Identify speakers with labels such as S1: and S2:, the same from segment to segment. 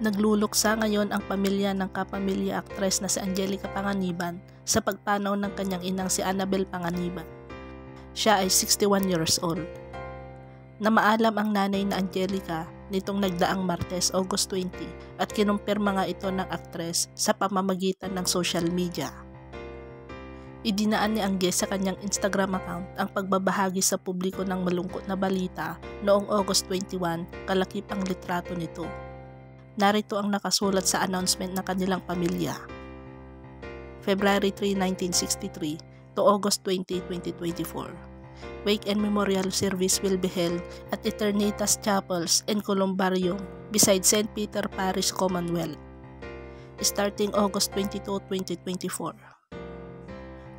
S1: Nagluluksa ngayon ang pamilya ng kapamilya aktres na si Angelica Panganiban sa pagpanaw ng kanyang inang si Annabel Panganiban. Siya ay 61 years old. Namaalam ang nanay na Angelica nitong nagdaang Martes, August 20 at kinumpirma nga ito ng aktres sa pamamagitan ng social media. Idinaan ni Angge sa kanyang Instagram account ang pagbabahagi sa publiko ng malungkot na balita noong August 21, kalakipang litrato nito. Narito ang nakasulat sa announcement ng kanilang pamilya. February 3, 1963 to August 20, 2024. Wake and memorial service will be held at Eternitas Chapels and Columbarium beside St. Peter Parish, Commonwealth, starting August 22, 2024.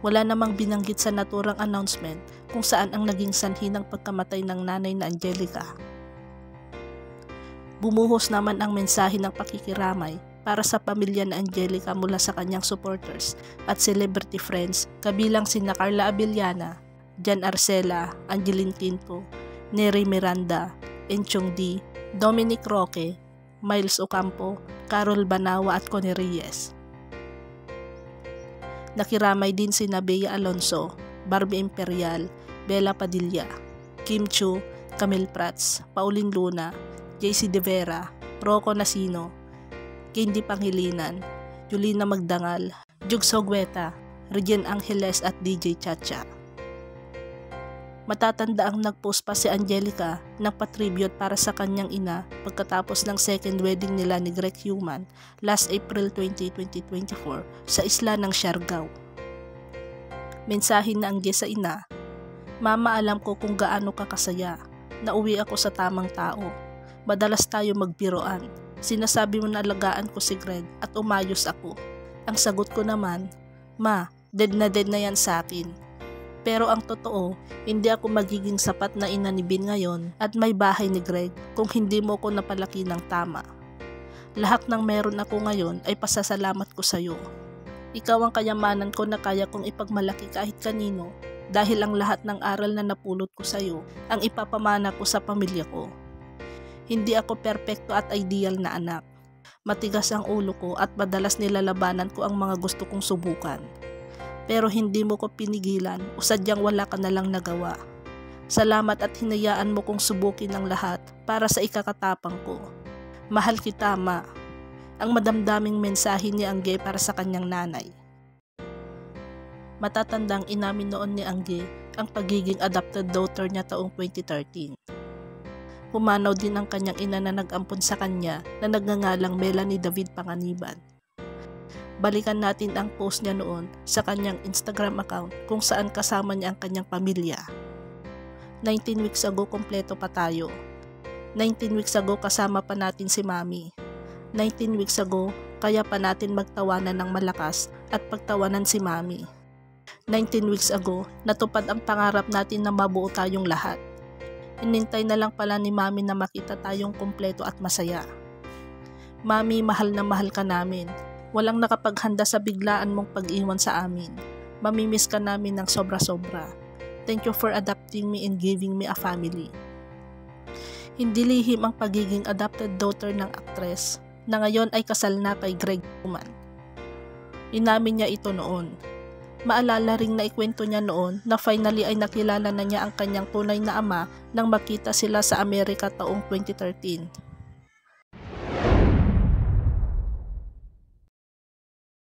S1: Wala namang binanggit sa naturang announcement kung saan ang naging sanhi ng pagkamatay ng nanay na Angelica. Bumuhos naman ang mensahe ng pakikiramay para sa pamilya na Angelica mula sa kanyang supporters at celebrity friends kabilang sina Carla Abellana, Jan Arcela, Angeline Quinto, Neri Miranda, Enchong D, Dominic Roque, Miles Ocampo, Carol Banawa at Connie Reyes. Nakiramay din sina Bea Alonso, Barbie Imperial, Bella Padilla, Kim Chu, Camille Prats, Pauline Luna, JC De Vera, Rocco Nasino, Candy Pangilinan, Julina Magdangal, Jug Sogweta, Regine Angeles at DJ Chacha. Matatanda ang nagpost pa si Angelica ng patribute para sa kanyang ina pagkatapos ng second wedding nila ni Greg Human last April 20, 2024 sa isla ng Siargao. Mensahe na Angge sa ina, "Mama, alam ko kung gaano ka kasaya. Nauwi ako sa tamang tao. Madalas tayo magbiroan. Sinasabi mo na alagaan ko si Greg at umayos ako. Ang sagot ko naman, Ma, dead na yan sa akin. Pero ang totoo, hindi ako magiging sapat na ina ni Ben ngayon at may bahay ni Greg kung hindi mo ko napalaki ng tama. Lahat ng meron ako ngayon ay pasasalamat ko sa iyo. Ikaw ang kayamanan ko na kaya kong ipagmalaki kahit kanino dahil ang lahat ng aral na napulot ko sa iyo ang ipapamana ko sa pamilya ko. Hindi ako perpekto at ideal na anak. Matigas ang ulo ko at madalas nilalabanan ko ang mga gusto kong subukan. Pero hindi mo ko pinigilan o sadyang wala ka na lang nagawa. Salamat at hinayaan mo kong subukin ang lahat para sa ikakatapang ko. Mahal kita, Ma." Ang madamdaming mensahe ni Angge para sa kanyang nanay. Matatandang inamin noon ni Angge ang pagiging adopted daughter niya taong 2013. Pumanaw din ang kanyang ina na nag-ampon sa kanya na nagngangalang Melanie David Panganiban. Balikan natin ang post niya noon sa kanyang Instagram account kung saan kasama niya ang kanyang pamilya. 19 weeks ago kompleto pa tayo. 19 weeks ago kasama pa natin si Mami. 19 weeks ago kaya pa natin magtawanan ng malakas at pagtawanan si Mami. 19 weeks ago natupad ang pangarap natin na mabuo tayong lahat. Inintay na lang pala ni Mami na makita tayong kumpleto at masaya. Mami, mahal na mahal ka namin. Walang nakapaghanda sa biglaan mong pag-iwan sa amin. Mamimiss ka namin ng sobra-sobra. Thank you for adopting me and giving me a family. Hindi lihim ang pagiging adopted daughter ng aktres na ngayon ay kasal na kay Greg Human. Inamin niya ito noon. Maalala ring naikwento niya noon na finally ay nakilala na niya ang kanyang tunay na ama nang makita sila sa Amerika taong 2013.